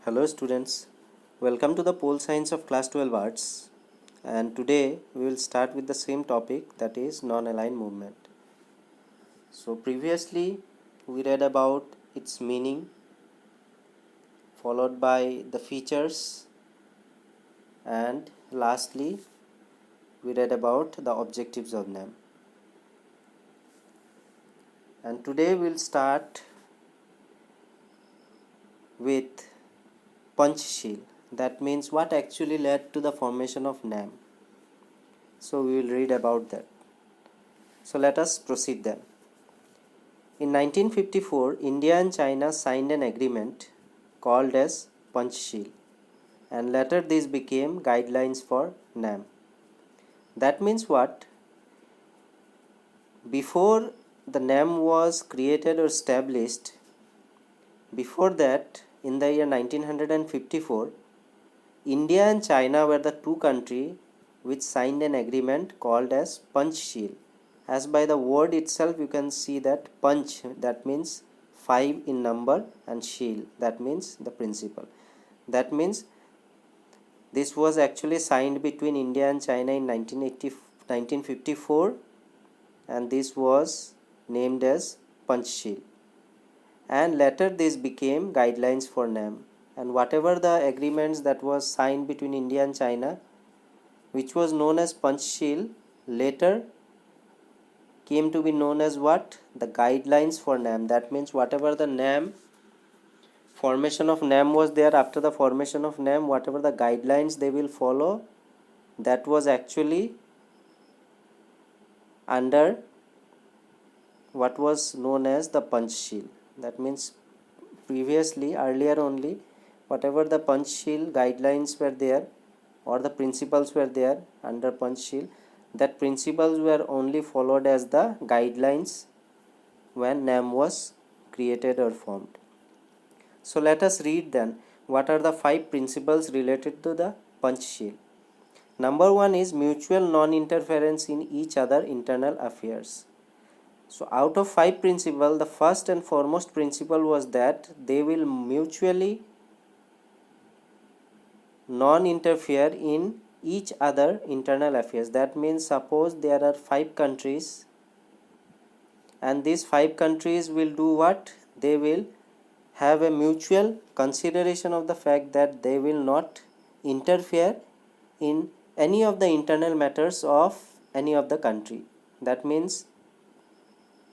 Hello students, welcome to the Pole Science of Class 12 Arts, and today we will start with the same topic, that is non-aligned movement. So previously we read about its meaning, followed by the features, and lastly we read about the objectives of NAM. And today we will start with Panchsheel. That means what actually led to the formation of NAM. So we will read about that. So let us proceed then. In 1954, India and China signed an agreement called as Panchsheel, and later this became guidelines for NAM. That means what? Before the NAM was created or established, before that, in the year 1954, India and China were the two countries which signed an agreement called as Panchsheel. As by the word itself you can see that Panch, that means 5 in number, and Sheel, that means the principle. That means this was actually signed between India and China in 1954, and this was named as Panchsheel. And later this became guidelines for NAM. And whatever the agreements that was signed between India and China, which was known as Panchsheel, later came to be known as what? The guidelines for NAM. That means whatever the NAM, formation of NAM was there, after the formation of NAM, whatever the guidelines they will follow, that was actually under what was known as the Panchsheel. That means previously, earlier only, whatever the Panchsheel guidelines were there or the principles were there under Panchsheel, that principles were only followed as the guidelines when NAM was created or formed. So let us read then what are the 5 principles related to the Panchsheel. Number 1 is mutual non-interference in each other internal affairs. So out of 5 principles, the first and foremost principle was that they will mutually non-interfere in each other internal affairs. That means suppose there are 5 countries, and these 5 countries will do what? They will have a mutual consideration of the fact that they will not interfere in any of the internal matters of any of the country. That means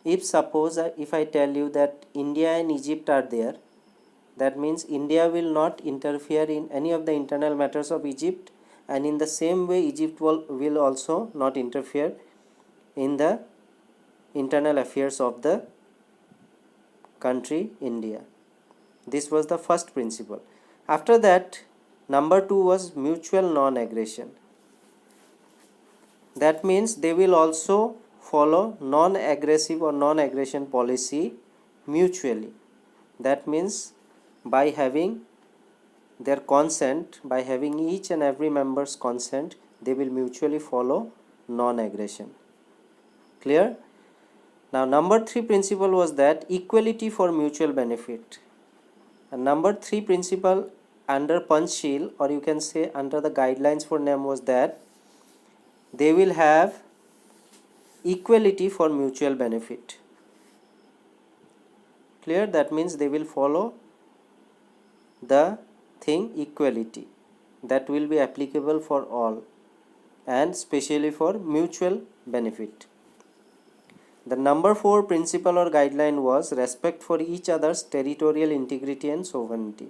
if suppose if I tell you that India and Egypt are there, that means India will not interfere in any of the internal matters of Egypt, and in the same way Egypt will also not interfere in the internal affairs of the country India. This was the first principle. After that, number 2 was mutual non-aggression. That means they will also follow non-aggressive or non-aggression policy mutually. That means by having their consent, by having each and every member's consent, they will mutually follow non-aggression. Clear? Now number 3 principle was that equality for mutual benefit. And number 3 principle under Panchsheel, or you can say under the guidelines for NAM, was that they will have equality for mutual benefit. Clear? That means they will follow the thing equality, that will be applicable for all and especially for mutual benefit. The number 4 principle or guideline was respect for each other's territorial integrity and sovereignty.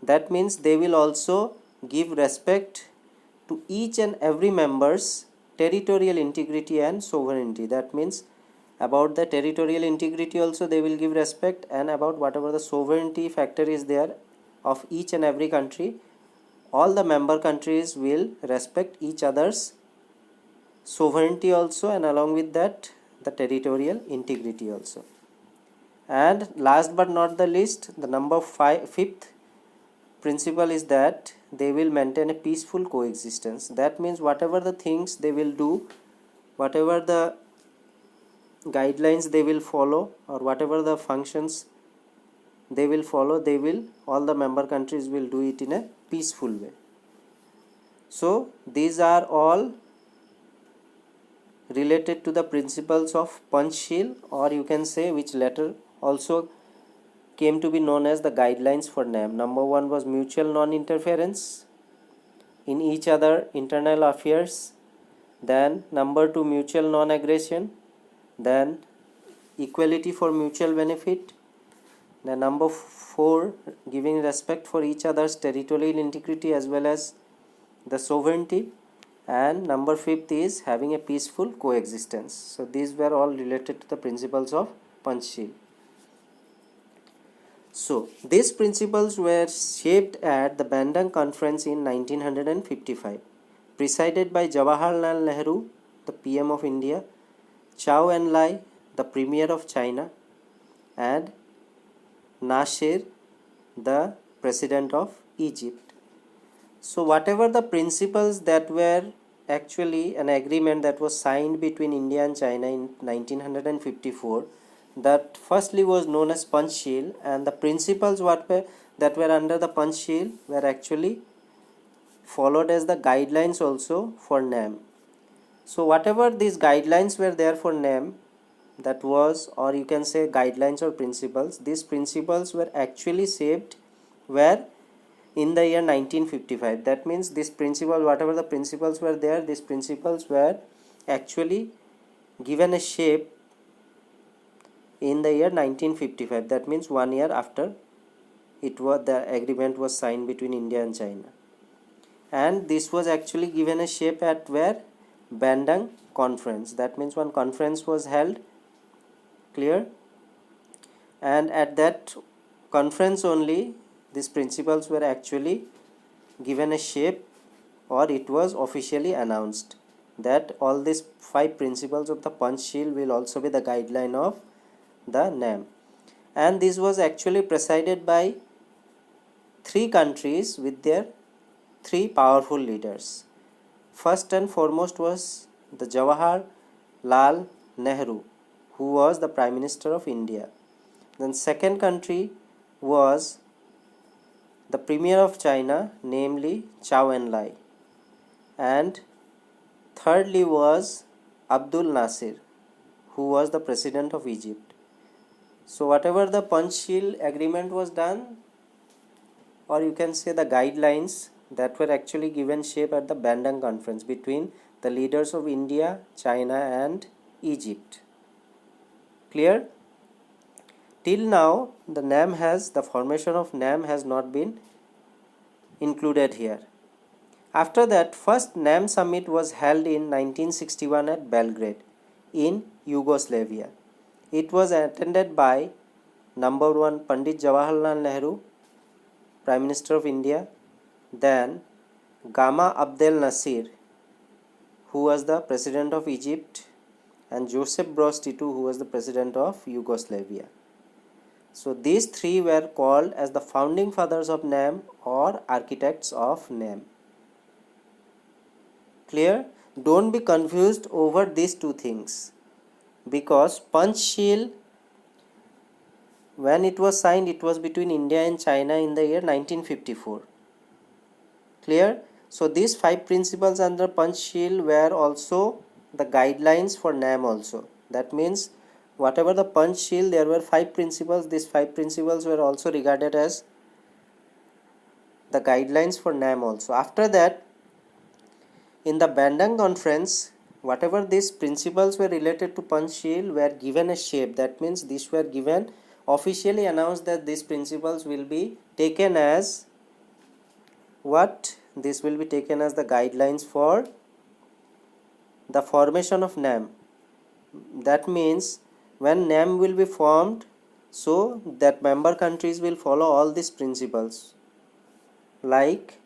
That means they will also give respect to each and every member's territorial integrity and sovereignty. That means about the territorial integrity also they will give respect, and about whatever the sovereignty factor is there of each and every country, all the member countries will respect each other's sovereignty also, and along with that the territorial integrity also. And last but not the least, the number 5th principle is that they will maintain a peaceful coexistence. That means whatever the things they will do, whatever the guidelines they will follow, or whatever the functions they will follow, all the member countries will do it in a peaceful way. So these are all related to the principles of Panchsheel, or you can say which later also came to be known as the guidelines for NAM. Number one was mutual non-interference in each other internal affairs. Then number two, mutual non-aggression. Then equality for mutual benefit. Then number four, giving respect for each other's territorial integrity as well as the sovereignty. And number fifth is having a peaceful coexistence. So these were all related to the principles of Panchsheel. So these principles were shaped at the Bandung Conference in 1955, presided by Jawaharlal Nehru, the PM of India, Zhou Enlai, the Premier of China, and Nasser, the President of Egypt. So whatever the principles that were actually an agreement that was signed between India and China in 1954, that firstly was known as Panchsheel, and the principles that were under the Panchsheel were actually followed as the guidelines also for NAM. So whatever these guidelines were there for NAM, that was, or you can say guidelines or principles, these principles were actually shaped where in the year 1955. That means this principle, whatever the principles were there, these principles were actually given a shape in the year 1955. That means 1 year after the agreement was signed between India and China. And this was actually given a shape at where? Bandung Conference. That means one conference was held, clear, and at that conference only these principles were actually given a shape, or it was officially announced that all these 5 principles of the Panchsheel will also be the guideline of the NAM. And this was actually presided by 3 countries with their 3 powerful leaders. First and foremost was the Jawaharlal Nehru, who was the Prime Minister of India. Then second country was the Premier of China, namely Zhou Enlai. And thirdly was Abdul Nasser, who was the President of Egypt. So whatever the Panchsheel agreement was done, or you can say the guidelines that were actually given shape at the Bandung Conference between the leaders of India, China and Egypt. Clear? Till now the formation of NAM has not been included here. After that, first NAM summit was held in 1961 at Belgrade in Yugoslavia. It was attended by number 1 Pandit Jawaharlal Nehru, Prime Minister of India, then Gamal Abdel Nasser, who was the President of Egypt, and Joseph Broz Tito, who was the President of Yugoslavia. So these 3 were called as the founding fathers of NAM or architects of NAM. Clear? Don't be confused over these 2 things, because Panchsheel, when it was signed, it was between India and China in the year 1954. Clear? So these 5 principles under Panchsheel were also the guidelines for NAM also. That means whatever the Panchsheel, there were 5 principles. These 5 principles were also regarded as the guidelines for NAM also. After that, in the Bandung Conference, whatever these principles were related to Panchsheel were given a shape. That means these were given, officially announced that these principles will be taken as what? This will be taken as the guidelines for the formation of NAM. That means when NAM will be formed, so that member countries will follow all these principles, like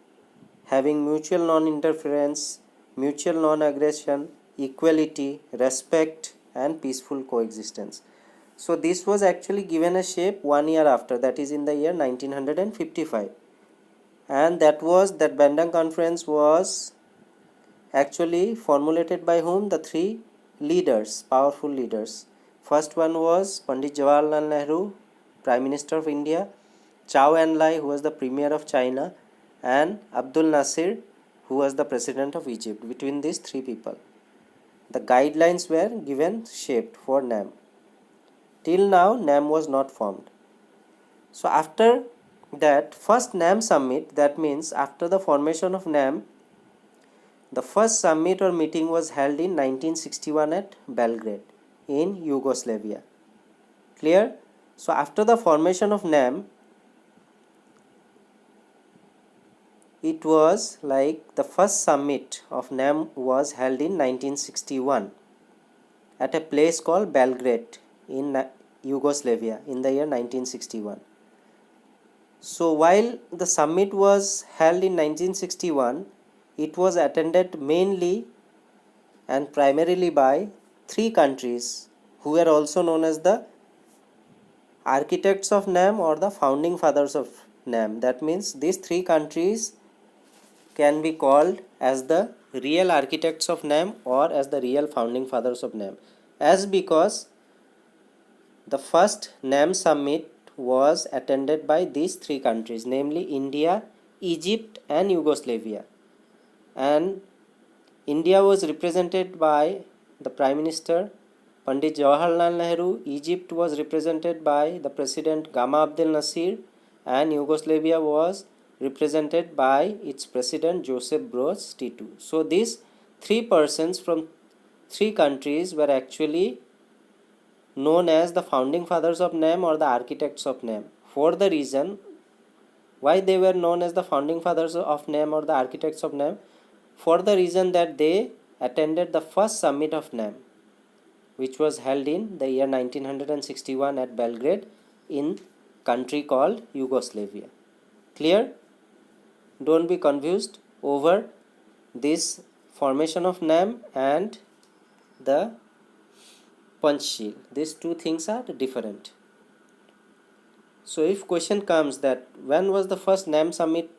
having mutual non-interference, mutual non-aggression, equality, respect and peaceful coexistence. So this was actually given a shape 1 year after, that is in the year 1955. And that Bandung Conference was actually formulated by whom? The 3 leaders, powerful leaders. First one was Pandit Jawaharlal Nehru, Prime Minister of India, Zhou Enlai, who was the Premier of China, and Abdul Nasir, who was the President of Egypt. Between these three people, the guidelines were given, shaped for NAM. Till now, NAM was not formed. So after that first NAM summit, that means after the formation of NAM, the first summit or meeting was held in 1961 at Belgrade in Yugoslavia. Clear? So after the formation of NAM, it was like the first summit of NAM was held in 1961 at a place called Belgrade in Yugoslavia in the year 1961. So while the summit was held in 1961, it was attended mainly and primarily by three countries who were also known as the architects of NAM or the founding fathers of NAM. That means these three countries can be called as the real architects of NAM or as the real founding fathers of NAM, as because the first NAM summit was attended by these three countries, namely India, Egypt and Yugoslavia. And India was represented by the Prime Minister Pandit Jawaharlal Nehru, Egypt was represented by the President Gamal Abdel Nasser, and Yugoslavia was represented by its President Josip Broz Tito. So these three persons from three countries were actually known as the founding fathers of NAM or the architects of NAM. For the reason why they were known as the founding fathers of NAM or the architects of NAM, for the reason that they attended the first summit of NAM, which was held in the year 1961 at Belgrade in country called Yugoslavia. Clear? Don't be confused over this formation of NAM and the Panchsheel. These two things are different. So if question comes that when was the first NAM summit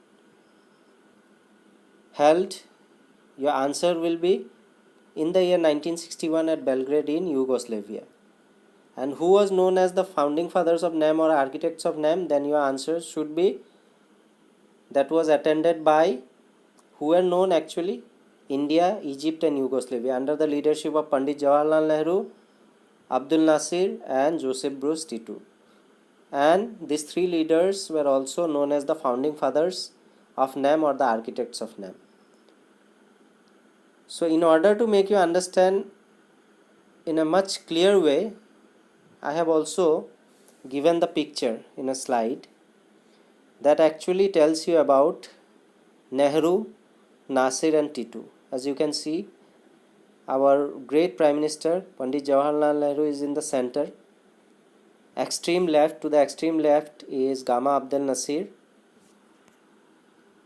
held, your answer will be in the year 1961 at Belgrade in Yugoslavia. And who was known as the founding fathers of NAM or architects of NAM, then your answer should be that was attended by who were known actually India, Egypt and Yugoslavia under the leadership of Pandit Jawaharlal Nehru, Abdul Nasir and Josip Broz Tito. And these three leaders were also known as the founding fathers of NAM or the architects of NAM. So in order to make you understand in a much clear way, I have also given the picture in a slide that actually tells you about Nehru, Nasir and Tito. As you can see, our great Prime Minister Pandit Jawaharlal Nehru is in the center. Extreme left, to the extreme left is Gamal Abdel Nasser,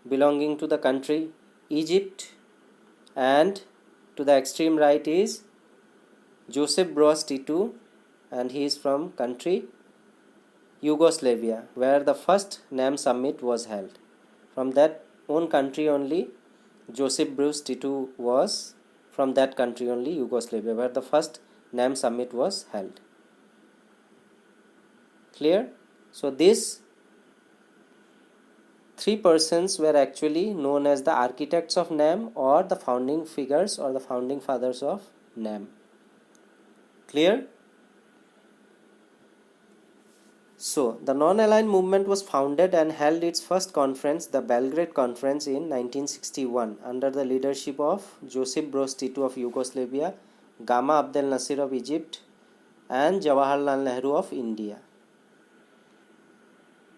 belonging to the country Egypt, and to the extreme right is Josip Broz Tito, and he is from country Yugoslavia, where the first NAM summit was held. From that own country only, Josip Broz Tito was from that country only, Yugoslavia, where the first NAM summit was held. Clear? So these three persons were actually known as the architects of NAM or the founding figures or the founding fathers of NAM. Clear? So the non-aligned movement was founded and held its first conference, the Belgrade Conference, in 1961 under the leadership of Josip Broz Tito of Yugoslavia, Gamal Abdel Nasser of Egypt and Jawaharlal Nehru of India.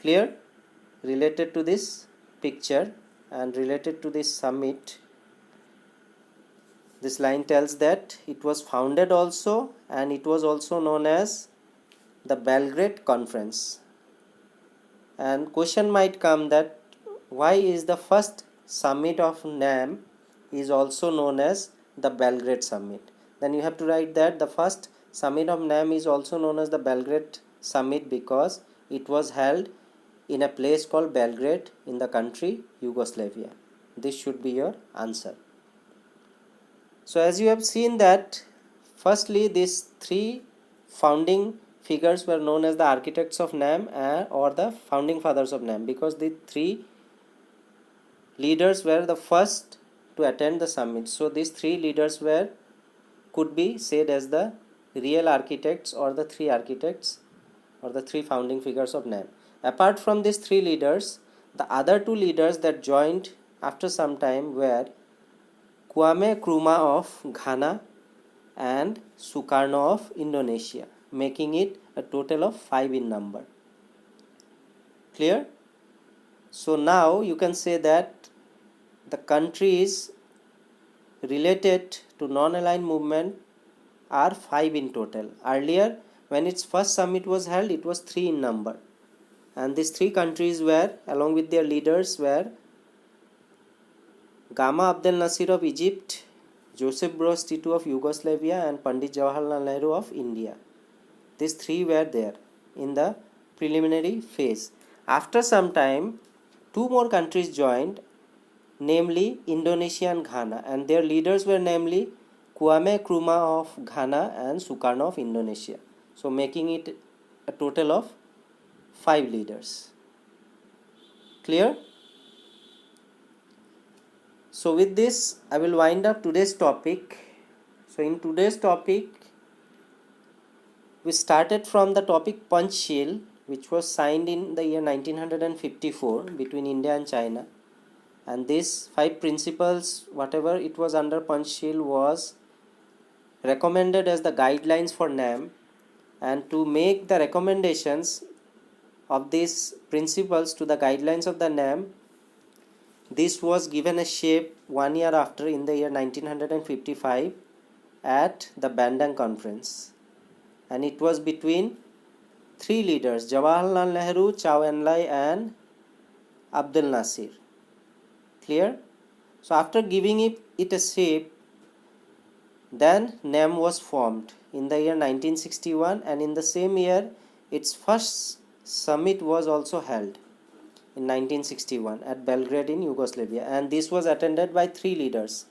Clear? Related to this picture and related to this summit, this line tells that it was founded also and it was also known as the Belgrade Conference. And question might come that why is the first summit of NAM is also known as the Belgrade Summit? Then you have to write that the first summit of NAM is also known as the Belgrade Summit because it was held in a place called Belgrade in the country Yugoslavia. This should be your answer. So as you have seen that firstly these three founding figures were known as the architects of NAM or the founding fathers of NAM, because the three leaders were the first to attend the summit. So these three leaders could be said as the real architects or the three architects or the three founding figures of NAM. Apart from these three leaders, the other two leaders that joined after some time were Kwame Nkrumah of Ghana and Sukarno of Indonesia, making it a total of 5 in number. Clear? So now you can say that the countries related to non-aligned movement are 5 in total. Earlier, when its first summit was held, it was 3 in number, and these three countries were, along with their leaders, were Gamal Abdel Nasser of Egypt, Joseph Broz Tito of Yugoslavia, and Pandit Jawaharlal Nehru of India. These three were there in the preliminary phase. After some time, two more countries joined, namely Indonesia and Ghana, and their leaders were namely Kwame Nkrumah of Ghana and Sukarno of Indonesia. So making it a total of 5 leaders. Clear? So with this, I will wind up today's topic. So in today's topic, we started from the topic Panchsheel, which was signed in the year 1954 between India and China. And these 5 principles, whatever it was under Panchsheel, was recommended as the guidelines for NAM. And to make the recommendations of these principles to the guidelines of the NAM, this was given a shape 1 year after, in the year 1955, at the Bandung Conference. And it was between 3 leaders, Jawaharlal Nehru, Zhou Enlai, and Abdel Nasser. Clear? So after giving it a shape, then NAM was formed in the year 1961, and in the same year its first summit was also held in 1961 at Belgrade in Yugoslavia, and this was attended by 3 leaders,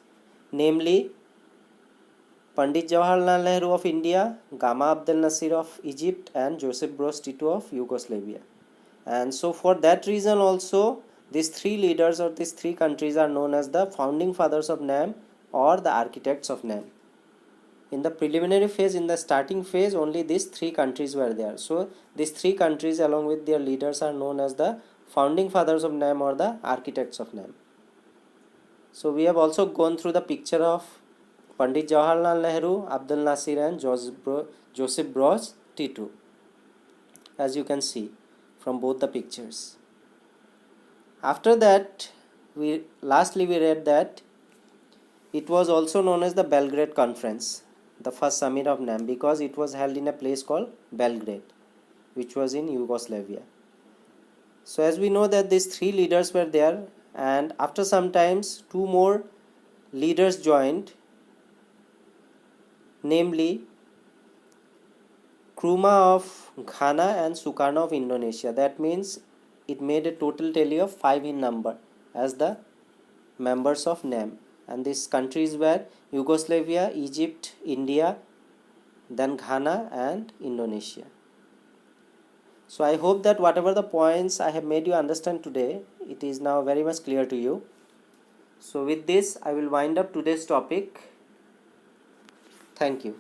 namely Pandit Jawaharlal Nehru of India, Gamal Abdel Nasser of Egypt, and Joseph Broz Tito of Yugoslavia. And so for that reason also, these 3 leaders or these 3 countries are known as the founding fathers of NAM or the architects of NAM. In the preliminary phase, in the starting phase, only these 3 countries were there. So these 3 countries along with their leaders are known as the founding fathers of NAM or the architects of NAM. So we have also gone through the picture of Pandit Jawaharlal Nehru, Abdel Nasser, and Joseph Broz Tito, as you can see from both the pictures. After that, lastly we read that it was also known as the Belgrade Conference, the first summit of NAM, because it was held in a place called Belgrade, which was in Yugoslavia. So as we know that these 3 leaders were there, and after some times 2 more leaders joined, namely Nkrumah of Ghana and Sukarno of Indonesia. That means it made a total tally of 5 in number as the members of NAM, and these countries were Yugoslavia, Egypt, India, then Ghana and Indonesia. So I hope that whatever the points I have made you understand today, it is now very much clear to you. So with this, I will wind up today's topic. Thank you.